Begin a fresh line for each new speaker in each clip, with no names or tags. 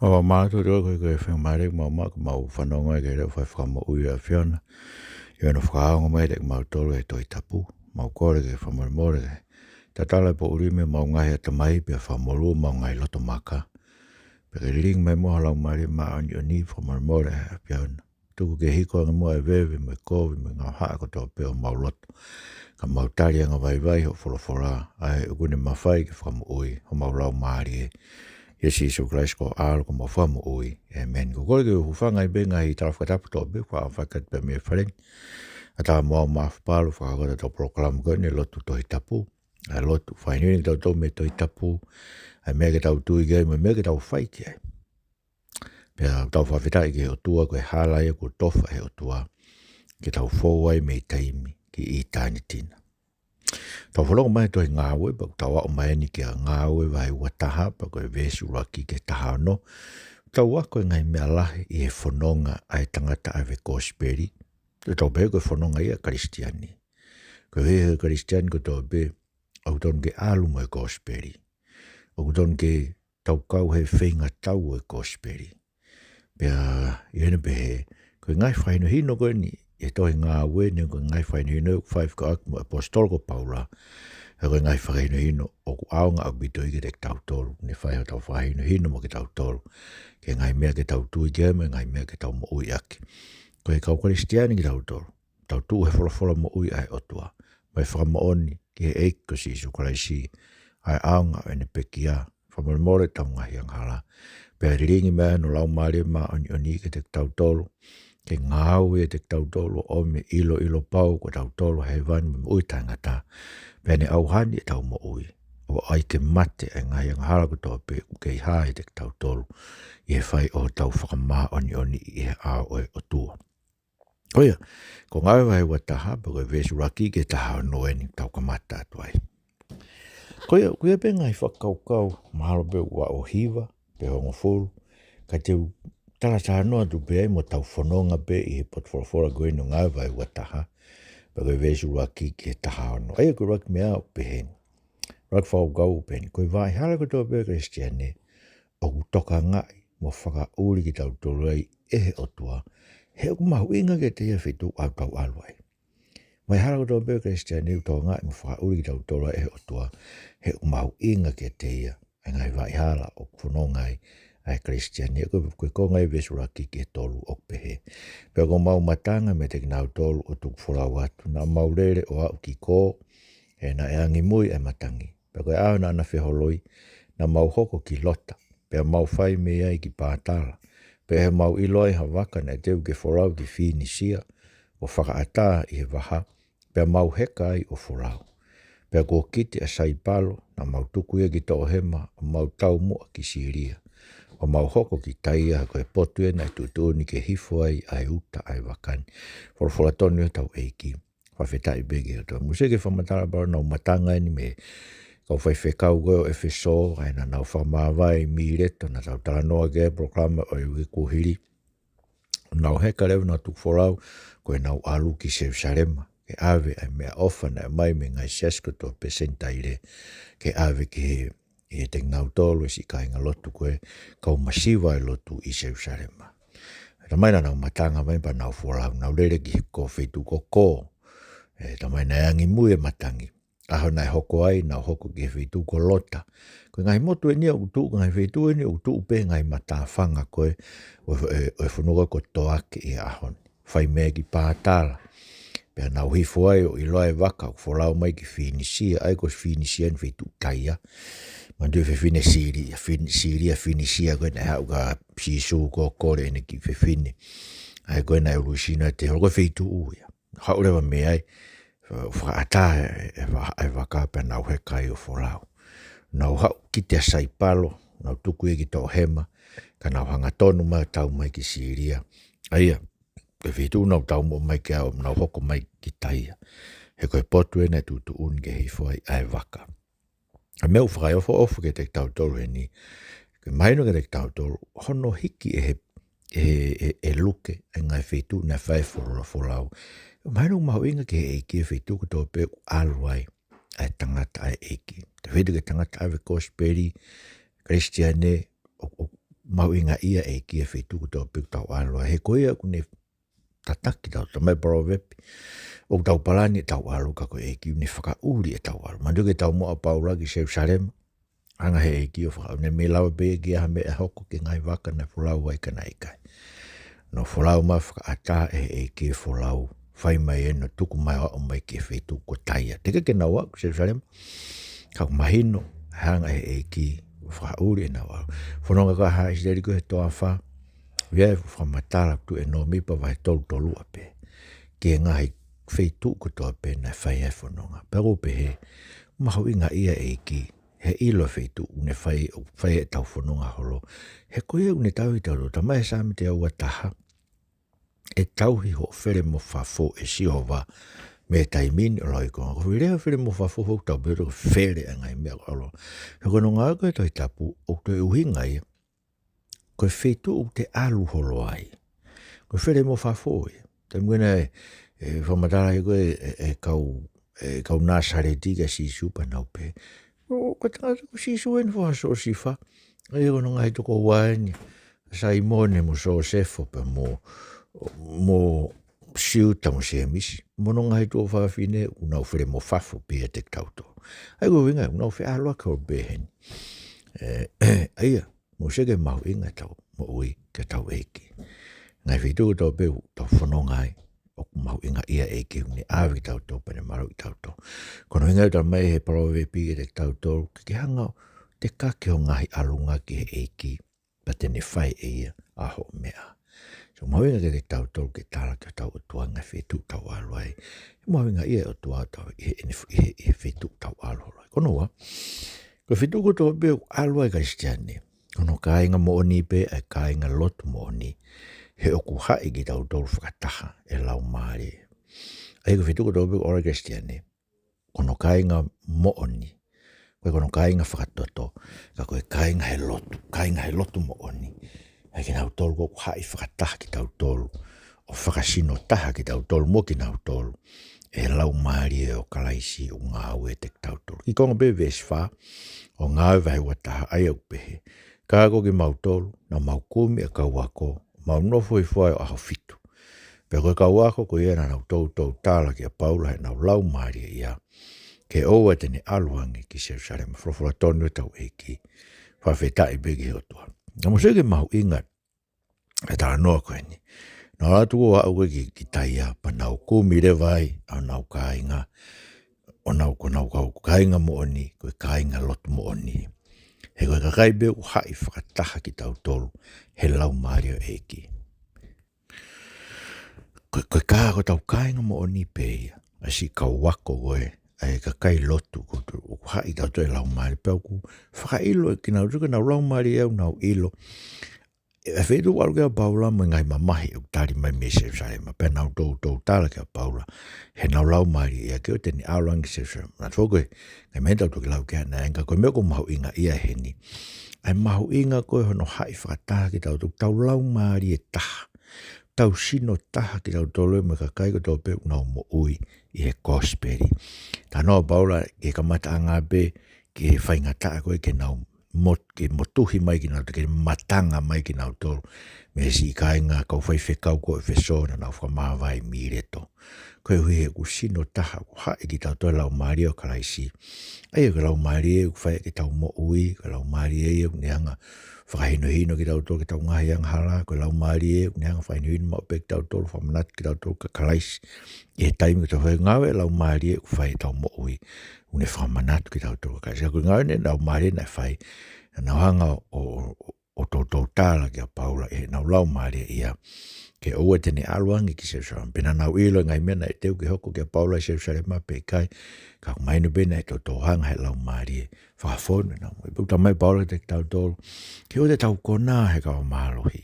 O mātu reo koe whamare mau whanonga ke reo whai whakamo ui a whiana. I wena whakaonga mai rek mau tolu e toi tapu. Mau kore ke whamore more ke. Ta tala po urime mau ngai ata mai pia whamoru mau ngai loto maka. Peke ring mai moha lau mare maa ani oni whamore more a whiana. Tuku ke hiko anga mua e vewe me kovi me ngā haa koto peo mau loto. Ka mau tari anga vai ho wholofora. Ai ukune mawhai ke whakamo ui ho mau lau maari e. Yesi Jesu Christ ko alo ko mafamu oi. Amen. Ko kore ke hufanga I benga I tarafkatapu to be kwa whakat pe me whareng. Ata mua mawhapalo whakakota to proclam kone lotu to hitapu. A lotu whainui tau to me to hitapu. A mea ke tau tui ke me mea ke tau whaiki ai. Pea tau whawhitai ke o tua koe halai ko tofa he o tua. Ke tau fōwai me taimi ki I tāni tina. Tau whalonga mai toi ngāwe, pa tau wao mai ni kia ngāwe vai wataha, pa koe vesu raki ke taha no. Tau wako ngai mea lahe I he Fononga ai tangata ai ve Gospeli. Tau be koe Fononga ia Kalisitiani. Koe he Kalisitiani ko tau be au ton ke alu mo e Gospeli. Au ton ke tau kau he whenga tau e Gospeli. Pea iene be he, koe ngai whaino hino koe ni, e toi ngā wene ko ngai whaino hino whaif ka ak mo apostol ko Paula e ko ngai whaino hino o ku aonga ak bito I ke tek tau tolu ne whai ho tau whaino hino mo ke tau tolu ke ngai mea ke tau tui ke me ngai mea ke tau mo ui aki ko e kau Kalisitiani ke tau tu he wholofola mo ui ai otua mai whakama oni ke he eik ko si Jesu Christ ai aonga ene pekia whamoremore tau ngahi ang hala pea riringi mea no lau maare ma oni ke tek tau tolu ke ngāu e te tau tolu o me ilo pau ko tau tolu hei vani me ui tangata. Pene au hani e tau mo ui. O ai ke mate e ngai ang hala ko tau pe u kei hae te tau tolu. I he whai o tau whakamā oni I he ao e o tua. Oia, ko ngāu hei wataha pa koe vesu raki ke taha no eni tau kamata atuai. Koia, kuia pe ngai whakaukau mahalo pe ua o hiva, pe hongo fulu, ka te tala taha noa tu pe mo tau whanonga pe I he potwhorofora koe no ngā vai wataha. Pa koe vesu raki ke taha ono. Aia ko raki mea o pehen. Raki whao gau pehen. Koe vai hala ko tō pe Kalisitiani. O ku toka ngai mo whaka uri ki tau tōrei ehe o tua. He o ku mahu inga ke te ia whetu au tau aluai. Mai hala ko tō pe Kalisitiani u tō ngai mo whaka uri ki tau tōrei ehe o tua. He o ku mahu inga ke te ia. E ngai vai hala o ku whanongai. Ai Kalisitiani koe konga I vesu raki ke tolu o pehe. Pea ko mau matanga me te kinau tolu o tuku whorau atu. Na mau rere o au ki kō. E na e angi mui e matangi. Pea koe au na ana wheholoi. Na mau hoko ki lota. Pea mau whai me ai ki pātala. Pea he mau iloi ha waka na teu ke whorau ki whini sia. O whakaata I he waha. Pea mau heka ai o whorau. Pea ko kiti a saipalo. Na mau tuku ia ki tō hema. O mau tau mua ki siria. O mau hoko ki taia ko e potu e nai tutuni ke hifo ai uta ai wakani. Whorofora tonu e tau eiki. Whawhetai bege o tō. Museke whamatara bara nau matanga ni me. Kau whai whekau koe o efeso. Ai na nau whamawai mi reto na tau tala noa ke proklama o iwi kuhiri. Nau heka rewa na tuk whorau. Koe nau alu ki Jerusalema. Ke ave ai mea ofa na mai me ngai sesko tō pesentaire. Ke ave ki he. I te ngau tolu si ka inga lotu koe kau masiwa I lotu I Jerusalema. Ta maina nau matanga mai pa nau whorau, nau rere ki ko whetu ko kō. Ta maina angi mui e matangi. Aho nai hoko ai, nau hoko ki whetu ko lota. Koe ngai motu e nia utu, ngai whetu e nia utu upe ngai matawhanga koe o whunuka ko toake I ahon. Whai mea ki pātala. Pea nau hifo ai o iloa e waka o wholau mai ki Phoenisia, ai ko Phoenisia ni whetu taia. Mandu e whiwhine Phoenisia koe nai hau ka sisu ko kore ene ki whiwhine. Ai koe nai urusina te horo koe whetu uia. Hau rewa me ai, whakaata e waka pea nau hekai o wholau. Nau hau ki te saipalo, nau tuku e ki tō hema, ka nau hanga tonu mai tau mai ki Siria. Aia, koe whetu nau tau mo mai ki au, nau hoko mai ki taia. He koe potu e nai tutu un ke hifo ai waka. A meu whakai ofo ke te tau tolu e ni. Ke maino ke te tau tolu, hono hiki e luke e ngai whetu na whai wholau. Maino mahu inga ke eiki e whetu ko tō pe aluai ai tangata ai eiki. Te whetu ke tangata ai Gospeli, Kalisitiani, mau inga ia e kia whetuku tau piku tau aloa. He koia kune tataki tau tamai parawepi. O tau palani e tau alo kako e ki une whakauri e tau alo. Manduke tau moa paura ki Jerusalem. Anga he e ki o whakau. Ne me lawa pe ki aha me e hoko ki ngai waka na fulau wai kana ikai. No fulau ma whakaata e ki e fulau. Whai mai e no tuku mai o mai ki e whetuku ko taia. Teka ke na wak Jerusalem. Kako mahino hanga e ki whakauri e na wak. Fononga'anga ha isleri ko he toa wha. Wea whamatara tu e no mipa vai tolu ape. Ke ngahi whetu ko toa pe na whai e whanonga. Pero pe he, maho inga ia e ki, he ilo whetu une whai e tau whanonga holo. He koe une tau i tau, tamai e sāmi te aua taha, e tau hi ho where mo whafo e sihowa me taimini o loi konga. Ko whirea where mo whafo ho tau bero where angai mea alo. He koe no ngā koe toi tapu, o te uhinga ia, koe whetu o te alu holo ai. Koe where mo whafo ia. Te mwena e whamatara he koe e kau nāsare tiga si supa nau pe. O ka tangata ko si suen fo so si fa. E kono ngai toko waini. Sa i mone mo so sefo pe mo siuta mo se misi. Mono ngai toko whawhine unau where mo whafo pe e te tauto. Ai ko winga unau whi aloa ka o behen. Aia, mo sege mau inga tau mo ui ke tau eki. Ngai whitu tau pe tau whanongai. O mau inga ia e ki hune awi tau tau pane marau i tau tau. Kono inga tau mai he parawe pigi te tau tau, ki hanga te kake o ngahi alunga ki he e ki, pa tene whai e ia aho mea. So mau inga te tau tau ke tala ki tau o tuanga whetu tau aluai. Mau inga ia o tua tau i he whetu tau aluai. Kono wa, ko whetu ko tau pe aluai Kalisitiani. Kono ka inga mooni pe ai ka inga lotu mooni. He oku hai ki tau tolu whakataha e lau maari. Ai ko whituko tau piku ora Kalisitiani. Kono kāinga mooni. Koe kono kāinga whakatoto. Ka koe kāinga he lotu. Kāinga he lotu mooni. Ai ki nau tolu koku hai whakataha ki tau tolu. O whakasino taha ki tau tolu mo ki nau tolu. E lau maari e o kalaisi o ngāu e te tau tolu. Ki konga pe vesi wha. O ngāu vai wataha ai au pehe. Kāko ki mau tolu. Na mau kumi e kau wako. Mau nofo i whai o aho fitu. Pea koe kau ako ko ia na nau tau tāla ki a Paula he nau lau maari ia. Ke oua tene aluangi ki Jerusalem. Frofora tonu tau eki. Whawhetai begi hotua. Na mo sege mahu ingat. E tala noa koe ni. Nau atu o au ki taia pa nau kumire vai au nau kāinga. O nau ko nau kau kāinga mooni. Koe kāinga lotu mooni. He koe kakai be u hai whakataha ki tau tolu. He lau maari o eki. Koe kā ko tau kāinga mo o ni pēia. Asi kau wako koe. Ai kakai lotu ko tu hai tau tau e lau maari. Pēo ku whakailo e ki nau tuka nau lau maari e nau ilo. E whetu waru kia Paula mo ngai mamahi o tari mai me Jerusalem. Pēo nau tau tāla kia Paula. He nau lau maari e keo teni aluangi Jerusalem. Nā tō koe ngai mehentau tuki lau kia na enga koe meo ko mahu inga ia heni. Ai mahu inga koe hono hai whakataha ki tau lau maari e taha. Tau sino taha ki tau tolo me kakai ko tau pe unau mo ui i he kosperi. Tā noa Paula ke kamataanga pe ke whaingataa koe ke nau ke motuhi mai ki nau ke matanga mai ki nau tolo. Me si kāinga kau whaiwhekau koe whesona nau whamawai mireto. Koe hui he kusino taha ko hae ki tau toi lau maari o kalaisi. Ai ka lau maari e whae ki tau mo ui, ka lau maari e neanga whakahino ki tau tolo ki tau ngahi ang hala, ka lau maari e neanga whahino mo pe ki tau tolo whamanat ki tau tolo ka kalaisi. I he taimi ki tau whae ngawe lau maari e whae tau mo ui, une whamanat ki tau tolo ka kalaisi. Ka ngawe ne lau maari e nai whae, nau hanga o tau tāla ki a Paula e nau lau maari e ia. Ke oua tene aluangi ki Jerusalem. Pena nau ilo ngai mena e teu ki hoko ki a Paula Jerusalem pe kai. Ka mainu bena e tau hanga he lau maari e. Whakafonu nau. E puta mai Paula te tau tolu. Ke o te tau kona he kawa mahalohi.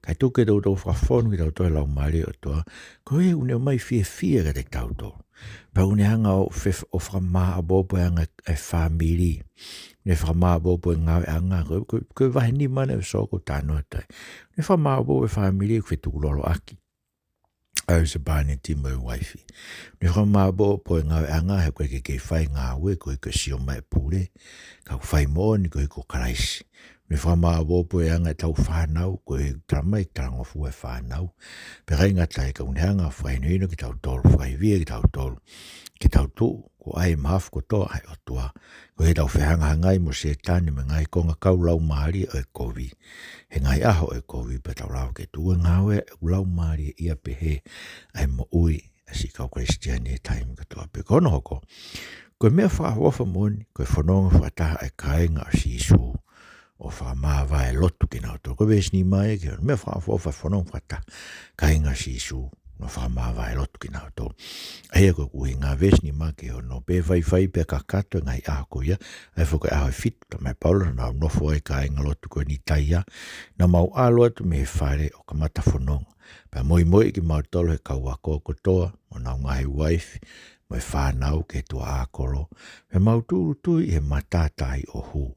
Kai tuke tau whakafonu ki tau tolu lau maari o toa. Ko e une mai fia ka te tau tolu. Pa une hanga o whakamaa abopo hanga e whamiri. Ne whamaa abopo e ngawe anga. Koe wahe ni mana e soko tānoa tai. Ne whamaa abopo e whamiri e kwetu lolo aki. Au se bāne timo e waifi. Ne whamaa abopo e ngawe anga he koe ke whai ngā ue koe ke sio mai pūre. Ka whai mōni koe ko karaisi. me whama wopo e anga tau whanau, koe tramai tarango fu e whanau. Pe reinga tai ka unheanga whainoino ki tau tolu, whaivia ki tau tolu, ki tau tū, ko ai mahaf ko toa ai o tua. Ko he tau whehanga hangai mo se tani me ngai konga kau lau maari o e kovi. He ngai aho e kovi pe tau lau ke tua ngawe lau maari ia pe he ai mo ui si kau Kalisitiani e taimi katoa. Pe kono hoko, koe mea whaawofa moni, koe whanonga whataha e kainga o sisu o whamaawa e lotu ki nao tō. Koe ves ni mai ke mea whaawofa whanonga whataha kainga o sisu no whamaawa e lotu ki nao tō. Aia koe kuhi ngā ves ni mai ke o no pe whai pe kakato ngai aho ko ia, ai whuka aho e fitu, ta mai paula na nofo e kainga lotu koe ni taia, na mau alo atu me he whare o kamata whanonga. Pa moi ki mau tolo he kauako kotoa, o nau ngahi waifi, mo e whanau ke tua ākoro, pe mau tūru tui he matatai o hū.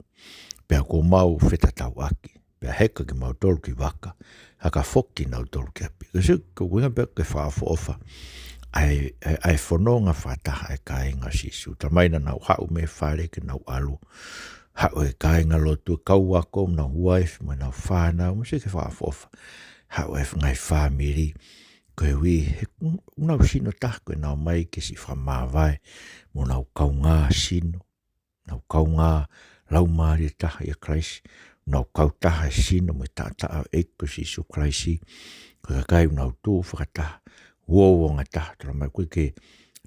Pea ko mau whetatau aki, pea heka ki mau tolo ki waka, haka whoki nau tolo ki api. Kasi ko winga pea ke whaafo ofa, ai whanonga whataha e kainga sisu. Ta maina nau hau me whare ke nau alu, hau e kainga lotu, kauako, nau waifi, mo nau whanau, mo se ke whaafo ofa. Hau e ngai whamiri, koe wi, unau sino taha koe nau mai ke si whamawai, mo nau kaunga sino, nau kaunga lau maari taha ia Kraisi, nau kautaha sino me taata eko si su Kraisi, koe kai unau tū whakataha, uowonga taha, tala mai koe ke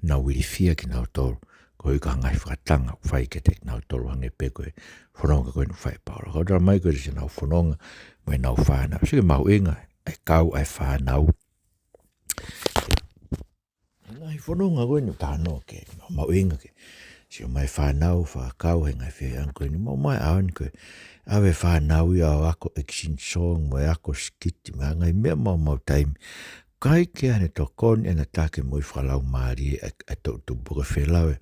nau wirifia ki nau tolu, koe ka ngai whakatanga, whai ke te nau tolu hange pe koe, whanonga koe nu whai paura. Kau tala mai koe se nau whanonga, mo nau whanau, sige mau inga, ai kau ai whanau. Ngai whanonga koe ni tāno ke, mau inga ke, si o mai whanau, whakau he ngai whiang koe ni, mau mai awan koe, awe whanau i au ako exin song, mo ako skiti, mea ngai mea mau taimi, kai ke ane to koni ena take mui whalau maari e tau buka whelawe,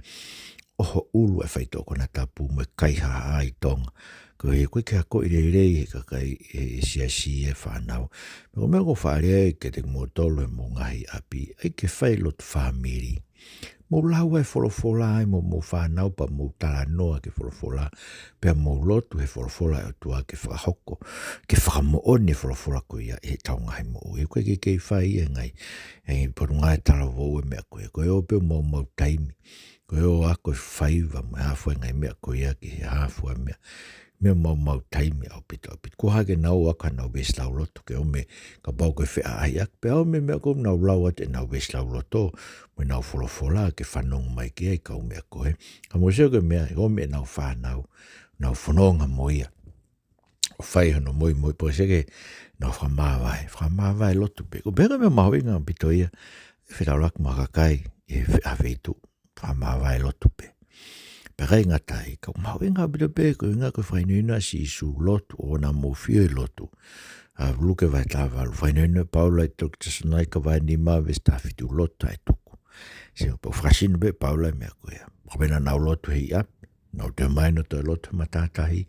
oho ulu e whaitoko na tapu mo kai haa i tonga, ko he koe ke hako i rei he kakai e siasi e whanau. Meko mea ko whaarea ke te motolo e mo ngahi api, ai ke whailot whamiri. Mo lau e wholofola ai mo whanau pa mo tala noa ke wholofola, pia mo lotu he wholofola e tua ke whakahoko, ke whakamooni wholofola ko ia e tau ngahi mo ui. Koe ke kei whai e ngai, e poru ngai tala wau e mea koe, koe ope mo taimi, koe o ako whaiva mo hafu e ngai mea koe ia ki he hafu e mea, mea mau taimi au pita. Ko hake nau waka nau bes lau loto, ke ome ka bau koe whea ai ak, pe ome mea koe nau lau ate nau bes lau loto, mo nau wholofola ke whanonga mai ki ai ka ome a koe. Ka mo seo koe mea, ome nau whanau, nau whanonga mo ia. O whai hano moi, po seke nau whamawai loto pe. Ko pēka mea maho inga pito ia, e whetau lak makakai, e whea veitu, whamawai loto pe. Pera inga tai, ka mau inga bida pe, ko inga ko whainoina si isu lotu, o na mo fio i lotu. Luke vai tāwalu, whainoina Paula i toki tasanai ka vai ni maa ves tāwhitu lotu ai tuku. Se o pau whasinu be Paula i mea koea. Kapena nau lotu hei api, nau te maino toi lotu matatahi,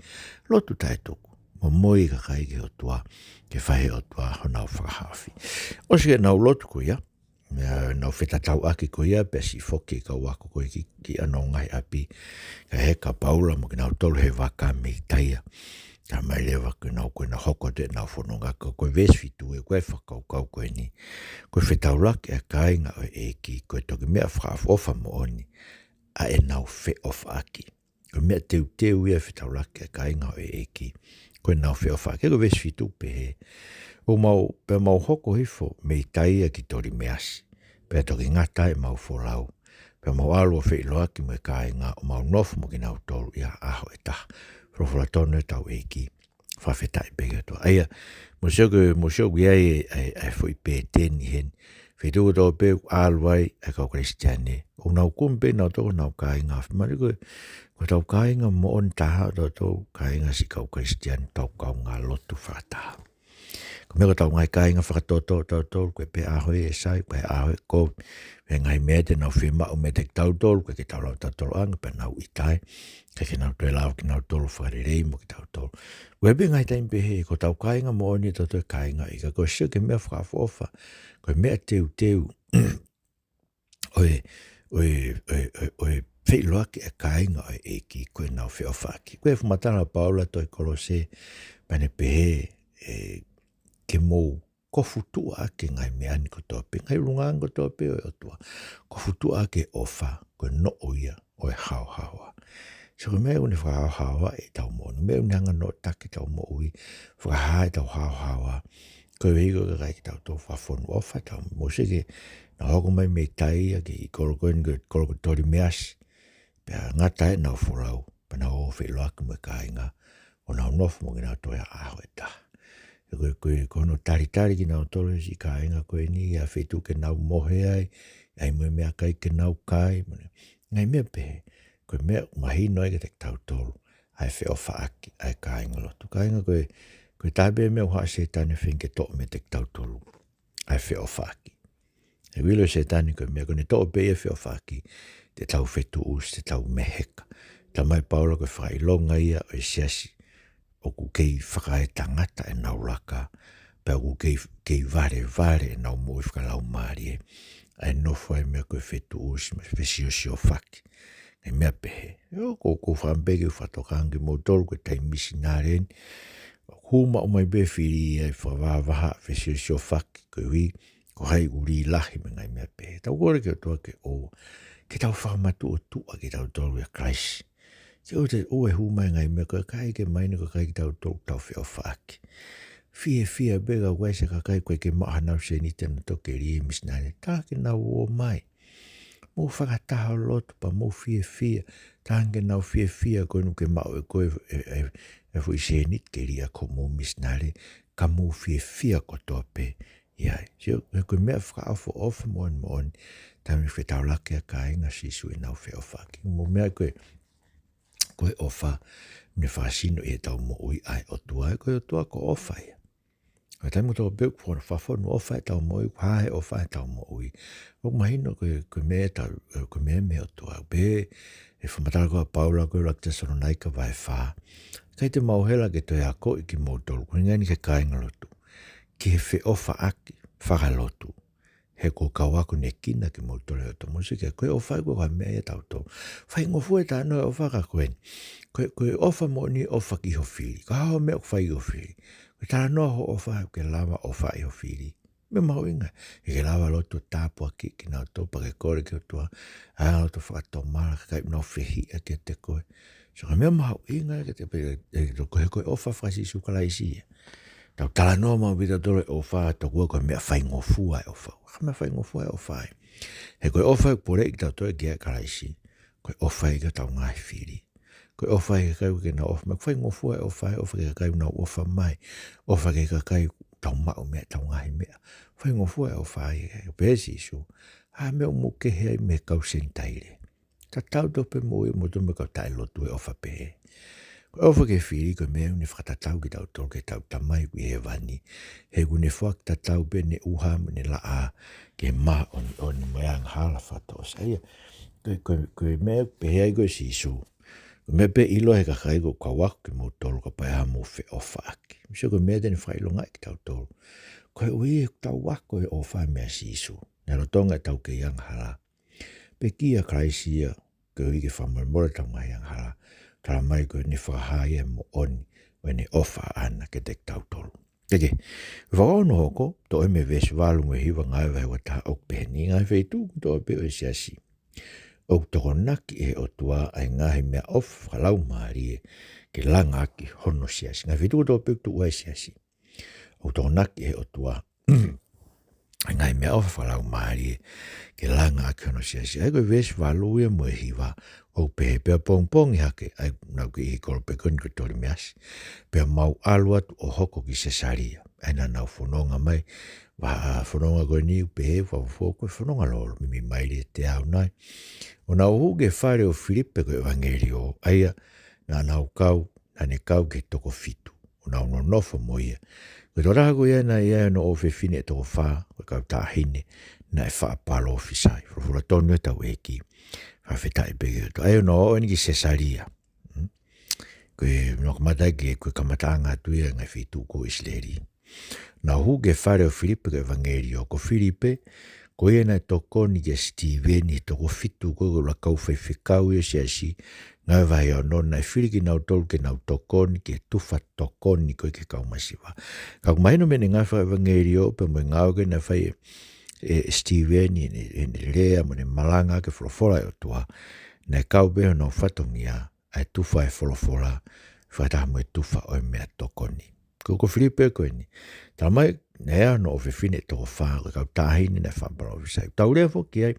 lotu tai tuku. Mo moi ka kai ke o tua, ke whahe o tua ho nau whakahafi. O sige nau lotu ko ia, nau whetatau aki ko ia, pe si whoki ka wako koe ki anō ngai api, ka heka Paula mo ki nau tolu he waka me taia. Ka mai lewa koe nau koe na hoko te nau Fononga'anga, koe vesfitu e koe whakaukau koe ni. Koe whetau laki a kainga o eki, koe toki mea whaafofa mo oni, a e nau whe ofa aki. Koe mea teu ia whetau laki a kainga o eki, koe nau whe ofa aki, koe vesfitu pe he. O mau, pe mau hoko hifo, me taia ki tori measi. Pe toki ngata e mau wholau. Pe mau alua whi loaki mo e kainga, o mau nofu mo ki nau tolu ia aho e taha. Whawhara tonu e tau eki, whawhetai pega toa. Aia, mo sioku iai e fwoi pe teni hen. Whitu tau pe aluai e kau Kalisitiani. O nau kumpe nau toko nau kainga. Mari koe tau kainga mo on taha tau kainga si kau Kalisitiani tau kau ngā lotu whakataha. Ko mea tau ngai kainga whakatoto tau koe pe ahoe e sai, koe ahoe ko, pe ngai mea te nau whima o me te tau tolu, koe ke tau lau tau tolu anga, pe nau itai, ke nau tue lau ki nau tolu whakarerei mo ki tau tolu. Koe pe ngai taim pe he, ko tau kainga mo oni tau tau kainga ika, koe sio ke mea whakafofa, koe mea teu, oe Fei loa ki e kainga o e ki koe nau wheo whaki. Koe whamatana paula toi kolose pane pehe ke mou kofutua ake ngai meani ko tope. Ngai rungang ko tope o otua. Kofutua ake ofa koe no oia o e hao hawa. So koe mea uni whakahao hawa e tau monu. Mea uni hanga no take tau mo ui. Whakaha e tau hao hawa. Koe higo ka kai ki tau tau whafonu ofa tau mo seke na hoko mai mei tai ake i korokoen ke koroko tori measi. Pea ngata e nau whorau. Pana o whi loaki mo e kainga. O nau nofu mo gina toia aho e taha. Koe kono tari ki nau tolo si kainga koe ni a whetu ke nau mohe ai. Ai mo mea kai ke nau kai. Ngai mea pehe. Koe mea mahi noi ke te tau tolo. Ai wheo whaaki. Ai kainga lotu. Kainga koe tabe mea uha se tane whenke to me te tau tolo. Ai wheo whaaki. E wilo se tane koe mea kone to pe e wheo whaaki. Te tau whetu us, te tau meheka. Ta mai paula koe whailonga ia o e siasi. O ku kei whakae tangata e nau laka. Pea ku kei vare e nau mo i whakalau maari e. Ai nofo ai mea koe whetu us, ma whesio sio whaki. Ngai mea pehe. Ko whambege u whatokangi mo tolu koe tai misi nāreni. Huma o mai be whiri ai whawāwaha whesio sio whaki koe hui. Ko hai uri lahi me ngai mea pehe. Tau kore ke o toa ke o. Ke tau whamatu o tua ke tau tolu e Christ. Te o te o e huma ngai mea koe kai ke maina koe kai ki tau tolu tau whio whaaki. Fia bega waise ka kai koe ke maha nau se ni tena toke rie misnare. Tā ke nau o mai. Mo whakataha lotu pa mo fia. Tā ke nau fia koe nuke mao e koe e fui se nit ke ria ko mo misnare. Ka mo fia ko tope. Iai. Sio koe mea whakaafo ofa moan. Tami whetau lake a kainga sisu e nau whio whaaki. Mo mea koe ofa ne whaasino e tau mo ui ai o tua. Koe o tua ko ofa ia. Koe taimu tau beuk whona whawhonu ofa e tau mo ui. Hae ofa e tau mo ui. O mahino koe mea me o tua. Be e whamatara koa paula koe lakta sono naika vai wha. Kai te mauhela ke toi a ko i ki mou tolu. Koe ngani ke kainga lotu. Ki he whi ofa aki whakalotu. He ko kawaku ne kina ki mo tole o to musika. Koe ofa ko ka mea e tau tau. Whai ngofu e tāno e ofa ka koen. Koe ofa mo ni ofa ki ho whiri. Ko hao mea ko whai ho whiri. Koe tāna noa ho ofa ke lava ofa i ho whiri. Me mau inga. E ke lava loto tāpua ki nau topa ke kore ke o tua. A loto whakato mara ka kai nau whihi a ke te koe. So ka mea mau inga ke te pe. E koe ofa whasi sukala isi ia. Tau tala noa mau bita tole ofa to kua koe mea whai ngofua e ofa. Mea whai ngofua e ofa e. He koe ofa e pore i tau tole kia karaisi. Koe ofa i ka tau ngai whiri. Koe ofa i ka kai ke na ofa. Mea whai ngofua e ofa e ofa ke ka kai na ofa mai. Ofa ke ka kai tau mau mea tau ngai mea. Whai ngofua e ofa i ka pēsi isu. Ha mea umu ke hea i me kau sentaire. Ta tau tope mo i mo tume kau tai lotu e ofa pehe. Koe ofa ke whiri koe mea uni whakatatau ki tau tolu ke tau tamai kui he wani. He kune whak tatau pe ne uha mo ne la a ke ma on meang hala whatos. Aia, koe mea pehea i koe sisu. Koe mea pe ilo he kakai ko kawaku ki mo tolu ka pai hamu whi ofa aki. Misio koe mea tene whailo ngai ki tau tolu. Koe ui e tau wako e ofa mea sisu. Nero tonga e tau ke yang hala. Pe kia kraisia koe ui ke whamormore tau ngai yang hala. Tara mai koe ni whakahai e mo oni o ni ofa ana ke te tau tolu. Teke, whakaono hoko, to e me vesi walu me hiwa ngai vai wata ok peheni ngai whaitu to e peo e siasi. Ok toko naki e o tua ai ngahi mea ofa whakalau maari e ke langa aki hono siasi. Ngai whaitu to e peo tu ua e siasi. Ok toko naki e o tua ai ngahi mea ofa whakalau maari e ke langa aki hono siasi. Ai koe vesi walu e mo e hiwa o pehe pea pong i hake, ai nau ki i kolo pe koni ko tori measi. Pea mau alu atu o hoko ki Cesaria. Ai nau Fononga mai, wa Fononga koe ni pehe, wa koe Fononga lolo, mimi mairi te au nai. O nau huge whare o Filipe ko evangelio, aia na nau kau, na ne kau ke toko fitu. O nau no nofo mo ia. Koe toraha koe ia ia no o fefine e toko wha, koe kau tahine, na e wha palo ofisai. Fura tonu e tau eki. Whawhetai pege to. Ai no o ni ki Cesaria. Koe no kamatai ke koe kamatanga tuia ngai whitu ko isleri. Na huge whare o Filipe ko evangelio ko Filipe Ko ia na tokoni ke Steveni toko fitu ko la kau whaiwhikau ia si ngai vai o no na whiriki nau tolu ke nau tokoni ke tufa tokoni ko ke kau masiwa. Kau maino mene ngai whaivangeri o pe mo ngau ke na whai Steveni ni rea mo ne malanga ke wholofora o tua na kau beho no whatongia ai tufa e wholofora whata mo e tufa o mea tokoni. Ko Filipe ko ni. Tā mai nea no o whiwhine toko whaa ko kau tāhini na whampalofisai. Tau rea whoki ai,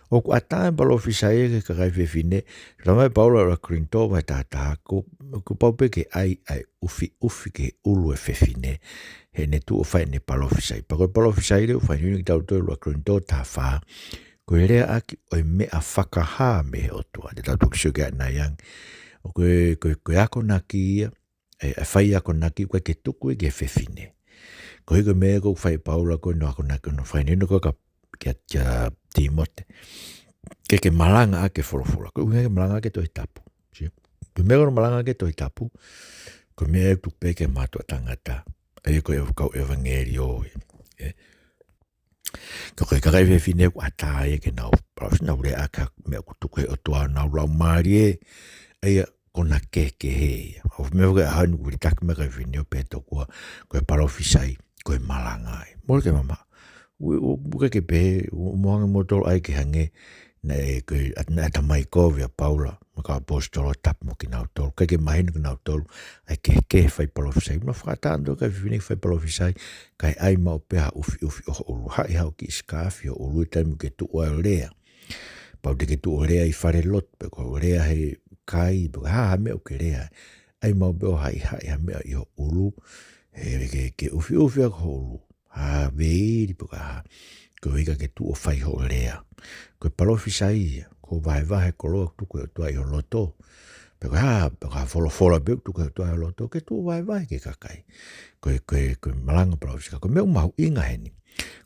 o ku atāe palofisai e ke kai whiwhine, tā mai paula ra Korinto vai tātaha, ko paupe ke ai ufi ke ulu e whiwhine, he ne tu o whai ne palofisai. Pako palofisai reo whai nuni ki tau toi ra Korinto tā whaa, ko e rea aki o mea whakaha me he otua, te tau tukisio ke ana yang, o koe ako naki ia, e whai ako naki koe ke tuku e ke whiwhine. Ko hiko mea ko whai paula ko no ako naki no whai nino ko ka kia Timote. Ke malanga ake wholofora. Ko ke malanga ake toi tapu. Ko mea kono malanga ake toi tapu. Ko mea tu peke matua tangata. Ai ko e kau evangeli o. Ko kai whiwhine ku atae ke nau. Praus nau rea aka mea kutuku e o tua nau lau maari e. Ai kona ke he. O mea koe ahanu kuri taki mea kai whiwhine o peto kua. Ko e parofisai. Ko e malanga ai. Mora ke mama. Buka ke pehe. Moanga motoro ai ke hange. Na e koe ata mai kovia Paula. Maka apostolo tap mo ki nau tolu. Kai ke mahinu ki nau tolu. Ai ke whai parofisai. Muna whakatando kai whiwhine whai parofisai. Kai ai mau peha ufi oho ulu. Hai hau ki iskafi o ulu. Taimu ke tu oa lea. Pau te ke tu o lea I whare lot. Peko lea he kai. Ha mea o ke lea. Ai mau beo hai ha mea I ho ulu. He ke ufi ako ulu. Ha veiri puka ha. Ko hika ke tu o whai ho lea. Ko palofisai. Ko vahe koloa tuku e tua I ho loto. Peko wholofola beu tuku e tua I ho loto. Ke tu vahe ke kakai. Ko malanga palofisai. Ko meu mahu inga heni.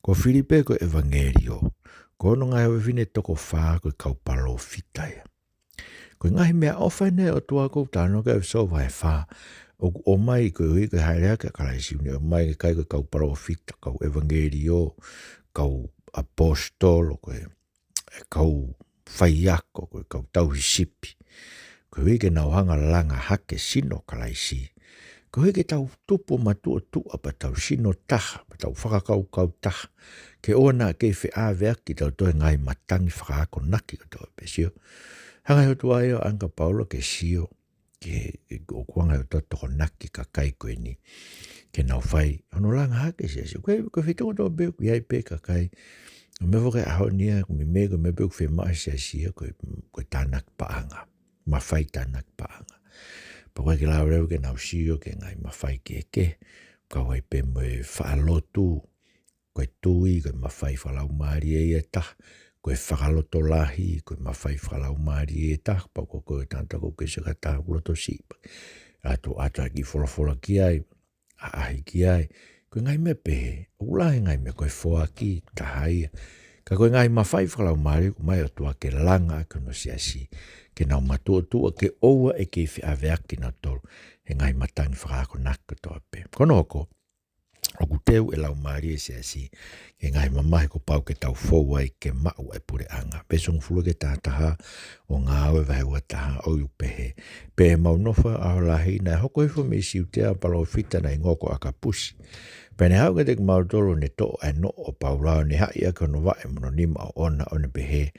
Ko Filipe ko evangelio. Ko ono ngai hawewhine toko whaa ko kau palofitai. Ko ngahi mea ofane o tua kou tāno ka e so vai whaa. O mai ko hui ko haerea ka kalaisiuni. O mai ke kai ko kau parofita, kau evangelio, kau apostolo, kau whaiako, kau tauhisipi. Ko hui ke nauhanga langa hake sino kalaisi. Ko hui ke tau tupu matua tua pa tau sino taha, pa tau whakakau kau taha. Ke ona ke whi āweaki tau toi ngai matangi whakaako naki ko tau pesio. Hanga hiu tua eo anga Paulo ke sio. Ke o kuanga o toko naki ka kai koe ni. Ke nau whai. Ono langa hake sia. Koe whitongo tō beo ku iai pe ka kai. Me woke aho nia. Ko me mego me beo ku whi maa sia. Koe tānak paanga. Ma whai tānak paanga. Pa koe ke lau reu ke nau sio. Ke ngai ma whai ke. Ka wai pe mo e whaalotu. Koe tui. Koe ma whai whalau maari e tah. Koe whakaloto lahi, koe mawhai whalau maari e tak, pa koe tanta koe ke seka tāku loto sipa. Ato ki wholofola ki ai, ahi ki ai. Koe ngai me pehe, ulahi ngai me koe whoa ki, tahaia. Ka koe ngai mawhai whalau maari, ko mai o tua ke langa ke no siasi. Ke nau matua tua ke oua e ke whi aweaki na tolu. He ngai matangi whakaako naka toa pe. Kono oko. O ku teu e lau maari e siasi, ke ngai mamahe ko pau ke tau fōu ai ke mau e pure anga. Pesong fulu ke tātaha o ngā awe vahe ua taha o iu pehe. Pehe mau nofa aho lahi na hoko hifo me isi utea palo fita na ingoko a ka pusi. Pene hau ke te mau tolo ne to e no o pau rao ne hai aka no vae mono nima o ona o ne pehe.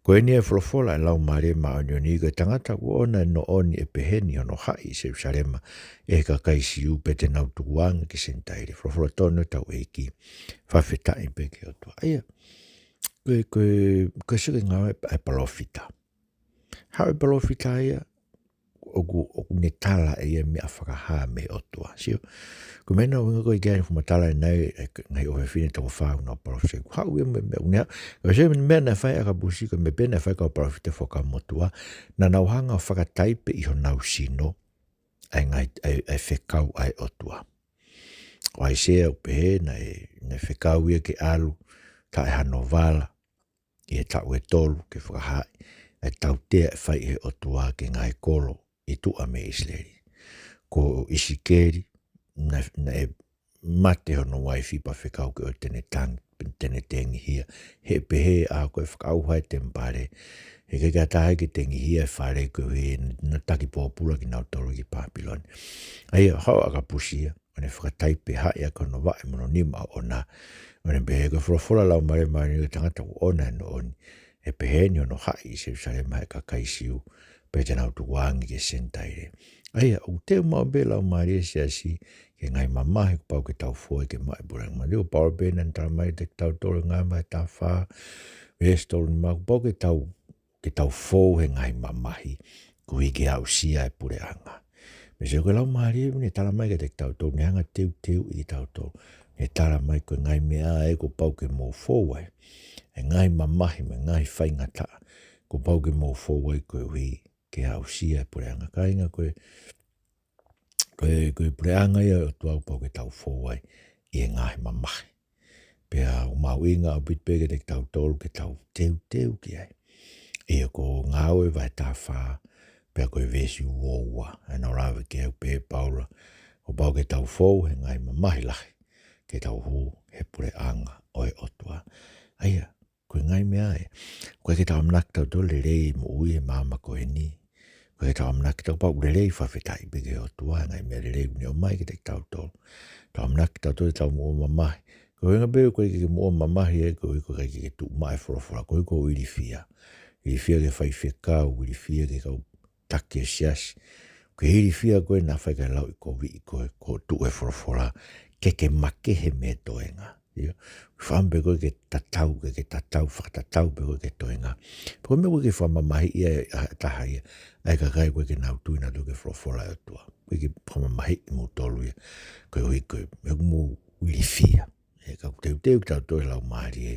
Ko e ni e wholofola e lau maari e mao ni o ni ko tangata ku ona e no oni e pehe ni ono hai se usarema e ka kaisi u pe te nau tukuanga ki sentairi. Wholofola tono tau eiki. Whawhetai peke o tua. Aia, koe sike ngā e palofita. Hau e palofita ia, o ne tala e ia mea whakaha me o tua. Sio, ko mena o inga koe gani fumatala e nei, ngai o hewhine toko whau na palofita. Hau ia me unea, ko se mea na whai aka busi, ko me pena whai ka palofita whakamotua, na nauhanga whakataipe iho nau sino, ai ngai e whekau ai o tua. O ai sea o pehe na whekau ia ke alu, ta e hano vala, i e tau e tolu ke whakahai, e tau tea e whai e o tua ke ngai kolo, I tua me isleri. Ko isikeri, na e mate hono waifi pa whekau ke o tene tengi hia. He pehe a koe whakau hai tempare. He ke ka tahe ke tengi hia whare koe he na taki pōpula ki nau tolu ki Papiloni. Aia hau aka pusia. Wane whakataipe hai a kono wae mono nima o na. Wane pehe koe wholofola lau mare mare ni tangata ku ona no oni. He pehe ni ono hai se usare mai ka kaisiu. Pehe tana utu wangi ke sentaire. Aia o te mau be lau mare se asi. Ke ngai mamahi ku pau ke tau fōi ke mai burang. Ma leo power band and tala mai te tau tolu ngai mai ta wha. Wes tolu ni mau ku pau ke tau fōu he ngai mamahi. Ku hike au sia e Pureanga. Me se koe lau mare ne tala mai ke te tau tolu. Ne hanga teu i tau tolu. Ne tala mai koe ngai mea e ku pau ke mō fōu ai. E ngai mamahi me ngai whaingata. Ku pau ke mō fōu ai koe hui ke au sia e Pureanga. Ka inga koe Pureanga ia o tuau pau ke tau fōu ai i e ngai mamahi. Pea o mau inga o bitpe ke te tau tolu ke tau teu ki ai. Ia ko ngau e vai tā wha. Pea koe vesi uoua. E nau rawe ke au pe paula. O pau ke tau fōu he ngai mamahi lahi. Ke tau hū he Pureanga oi otua. Aia, koe ngai mea e. Koe ke tau amnak tau tolu le rei mo ui e mama koe ni. Koe ke tau amnak tau pau le rei whawhetai bege otua. Ngai mea le rei ni o mai ke te tau tolu. Tau amnak tau tolu tau mua mamahi. Koe nga beo koe ke mua mamahi e koe koe ke tu mai whorofora. Koe koe uiri fia. Uiri fia ke whai whekau. Uiri fia ke kau take siasi. Koe hiri fia koe na whai kai lau i koe vi i koe. Koe tu e whorofora. Ke make he me toenga. Whambe koe ke tatau, whakatatau pe koe ke toenga. Koe me koe ke whamamahi ia taha ia. Ai ka kai koe ke nau tuina tu ke whorofora e tua. Koe ke whamamahi i mō tolu ia. Koe hui koe, me koe mō uiri fia. E ka teu ki tau toi lau maari e.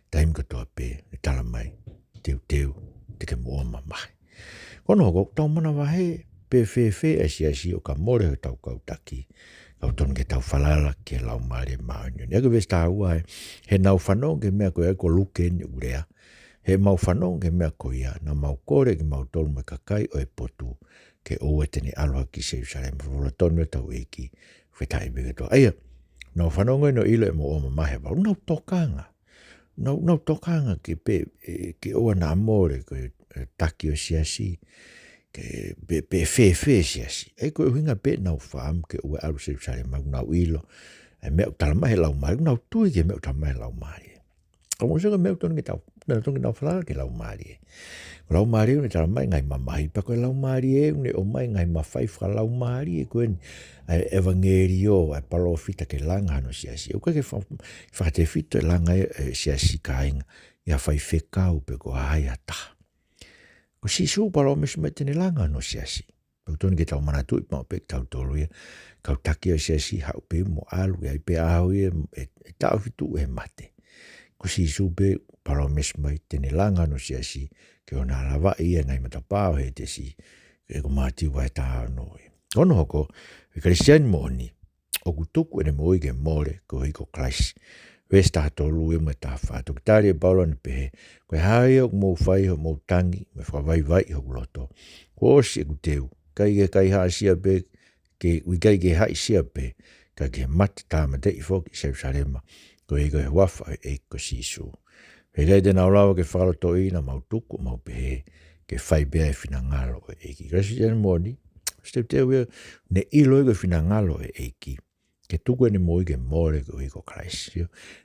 Taim ka toa pe, e tala mai. Teu, te ke mua mamahi. Kono hoko, tau mana wahe, pe asi o ka more ho tau kautaki. Kau tonu ke tau whalala ke lau maari e maonyo. Eko ves tā ua he nau whanong ke mea koe eko luke ni urea. He mau whanong ke mea koe ia. Na mau kore ke mau tolu me kakai o e potu. Ke o e tene aloha ki se usare. Mawala tonu e tau eki. Whetai bege toa. Aia. Nau whanonga no ilo e mo o mamahe pa. Nau tokanga. Nau tokanga ke oa na amore koe taki o siasi. Ke pe siasi. E koe huinga pe nau whaam ke ue alu se usare mau nau ilo. E mea talamahe lau maari. Nau tui ke mea talamahe lau maari. Kau mōsaka mea tonu ke tau. Nau tonu ke tau whalala ke lau maari. Lau maari une talamahe ngai mamahi. Pa koe lau maari e une o mai ngai mawhai wha lau maari e koe ni. Evangelio e palofita ke langa hano siasi. O koe ke whakate fito e langa siasi kāinga. Ia whai whekau pe ko hai ataha. Ko sisu palo mesu me tene langa hano siasi. Pau tonu ke tau manatu i pao pe tau tolu ia. Kau taki o siasi hau pe mo alu. Ia pe ahu ia e tau fitu e mate. Ko sisu pe palo mesu me tene langa hano siasi. Ke o nā lawa ia ngai matapao he te si. Ke ko mati wai taha noi. Kono hoko, Kalisitiani mo ni. O kutuku ene mo ige more ko hiko Christ. Wes taha tolu e mo taha whātu. Kitari e paulo ni pehe. Koe hae o mo whai ho mo tangi. Me whawai ho loto. Ko osi e kuteu. Kai haa sia pe. Ke wikai ke hai sia pe. Ka ke mati tāma te i whoki Jerusalema. Ko hiko he wafa e ko sisu. Hegai te nau lawa ke whakaloto i na mau tuku mau pehe. Ke whai bea e whina ngalo e eki. Kalisitiani mo ni. Step te ue ne ilo ego whina ngalo e eki. Ke tuku ene mo ige more ko hiko Christ.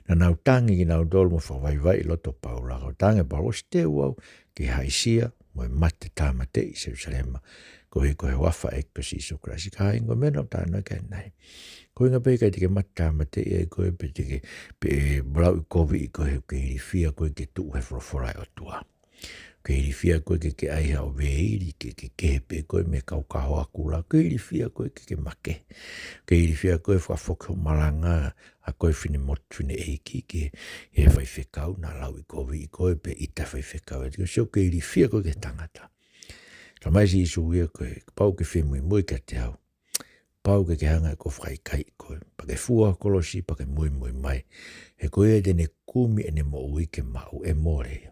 Na nau tangi ki nau dolu mo whawaiwai loto paula. Kau tangi paula ste uau ke haisia mo e mate tāma te i Jerusalema. Ko hiko he wafa e ko sisu Christ. Ka ingo mena o tāna kai nai. Ko inga pei kai tike mate tāma te e koe pe tike pe blau i kovi i koe ke hiri fia koe ke tu he whoroforai o tua. Ke hiri fia koe ke aiha o veiri, ke kehepe koe me kau kaho akula. Ke hiri fia koe ke make. Ke hiri fia koe whawhoko malanga a koe whine motu whine eiki ke he whai whekau na lau i kovi i koe pe ita whai whekau. Sio ke hiri fia koe ke tangata. Ka mai si isu ia koe, pau ke whi mui ka te au. Pau ke hanga ko whai kai koe. Pa ke fua kolosi, pa ke mui mai. He koe e tene kumi ene mo ui ke mau e more.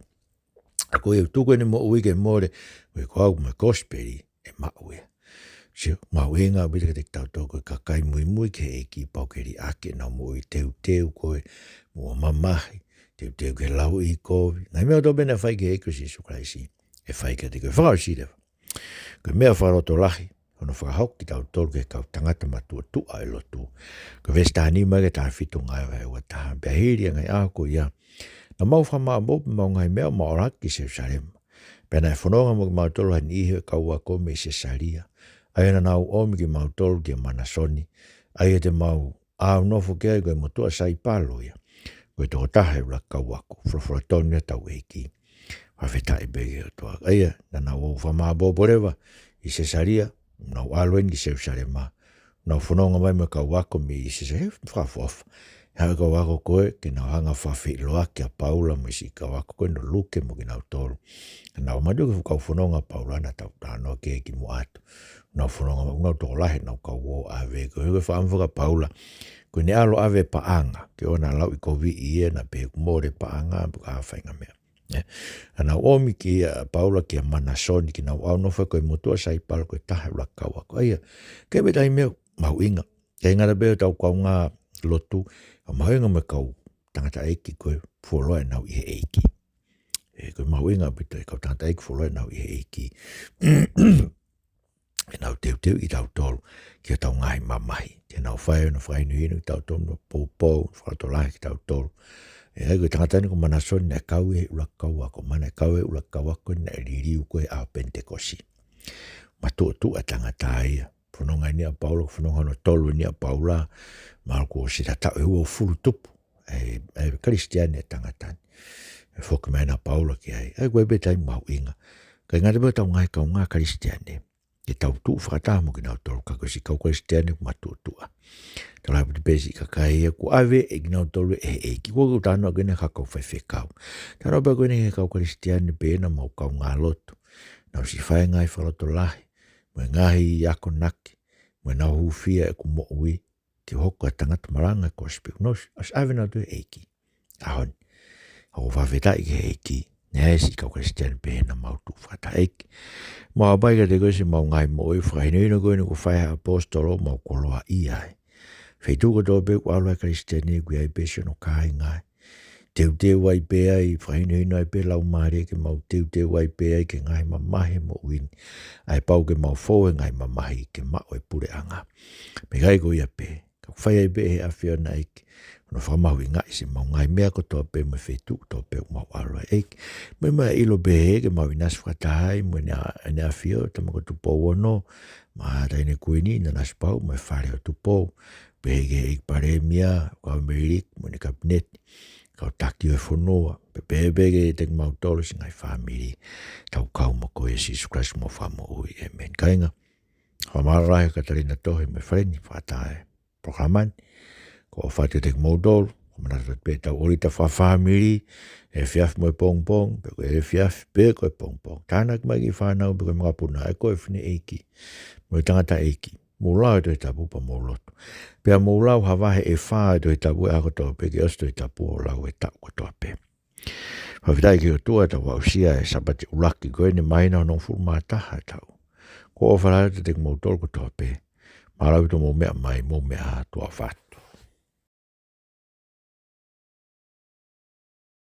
Ako e tuku ene mo ui ke more, koe ko au me kosperi e mau e. Si mau inga bita te tau tō koe kakai mui ke eki pau ke ri ake na mo i teu koe mo mamahi. Teu ke lau i kovi. Ngai mea tō bena whai ke eku si sukraisi. E whai ke te koe whakau si rewa. Koe mea wharoto lahi. Hono whakahok ki tau tōru ke kau tangata matua tua e lotu. Koe vestani mai ke taha whitu ngai wai ua taha. Pea hiri ngai ako ia. Na mau whamaa mopi mau ngai mea mau raki se usarema. Pea nai whanonga mo ki mau tolu hani ihe kau wako me se saria. Ai na nau omi ki mau tolu ki manasoni. Ai te mau au nofo kia koe motua sai palo ia. Koe toko taha ula kau wako. Frofora tonu e tau eiki. Whawheta e bege o toa. Ai na nau o whamaa bobo rewa. I se saria. Nau alwen ki se usarema. Nau whanonga mai me kau wako me i se saria. Whafofa. Hau kau wako koe ki nau hanga whawhi loa ki a Paula mo si kau wako koe no luke mo ki nau tolu. Nau madu ki kau whanonga Paula na tau tānoa ke ki mo atu. Nau whanonga mo nau toko lahe nau kau wo ave. Koe hoi whaamwhaka Paula. Koe ne alo ave paanga. Ke ona lau i kovi i e na pe kumore paanga. Buka hawhainga mea. Nau omi ki Paula ki a manasoni ki nau au nofa koe motua sai palo koe taha ula kau wako. Aia. Ke me tai mea mau inga. Ke ngara beo tau kau ngā lotu. Mau inga me kau tangata eiki koe fuoloa nau ihe eiki. Koe mau inga bita kau tangata eiki fuoloa nau ihe eiki. E nau teu i tau tolu ki tau ngai mamahi. Ke nau whae no whae nuhinu ki tau tolu no pou, whaatolahi ki tau tolu. E hei koe tangata ni ko manasoni na kau e ula kau wako. Mana e kau e ula kau wako na ririu koe a Pentekosi. Matu a tangata ia. Whanonga ni a Paula, whanonga no tolu ni a Paula. Malko si tau e ua furu tupu. E Kalisitiani e tangatani. E whoka mai na Paula ki ai. E koe betai mau inga. Kai ngā tebeo tau ngai kau ngā Kalisitiani. Ke tau tuu whakataha mo ki nau tolu. Kako si kau Kalisitiani ku matu tua. Tau lai puti pesi kakai e ku ave e ki nau tolu e ki kua kau tānoa kene kakau whai kau. Tānoa pia kene he kau Kalisitiani pēna mau kau ngā lotu. Nau si whai ngai whaloto lahi. Mwe ngahi i ako naki. Mwe nau hufia e ku mo ui. Ki hoko a tangata maranga ko spiu. No, as ave nau tu eiki. Ahon. Hoko whawheta i ke eiki. Nea esi kau Kalisitiani pēna mau tu whata eiki. Mau abai ka te koe si mau ngai mo ui whakahinuina koe ni ko whaiha apostolo mau koloa i ai. Whaituko tō pe ku alua Kalisitiani kui ai pesio no kai ngai. Teu ai pe ai whahinuina ai pe lau maare ke mau teu ai pe ai ke ngai mamahe mo uini. Ai pau ke mau foe ngai mamahe ke mao e pure anga. Me gai ko ia pe. Whai ai be he awhia na eiki. Ono whamahu i ngai si mau ngai mea ko tō pe me whetu tō pe mau alua eiki. Mui mai ilo be he ke mau i nasu whatahai mui ne awhia o tamako tupou ono. Ma taine kuini na nasu pau mai whare o tupou. Be he ke eiki pare mea kau meririk mui ne kabineti. Kau taki o e whanua. Pepebege e teki mau tolo si ngai whamiri. Tau kau mo koe si sukras mo whamo ui. Amen. Kainga. Whamarahi Katarina tohi me whareni whatae. Programani. Ko whate teki mau tolo. Manata pe tau orita whamiri. E fiaf mo e pong pong. Peko e fiaf pe ko e pong pong. Tānak mai ki whanau peko e mga puna. E koe whine eiki. Mo e tangata eiki. Mōlau e toi tapu pa mōlotu. Pea mōlau hawahe e whaa e toi tapu e ako tō pe ki os toi tapu o lau e tau ko tō pe. Whawhitai ki o tua tau wausia e sabati ulaki koe ni maina o nō furu mātaha e tau. Ko o wharare te teki mōtoro ko tō pe. Mārau to mō mea mai mō mea tua whatu.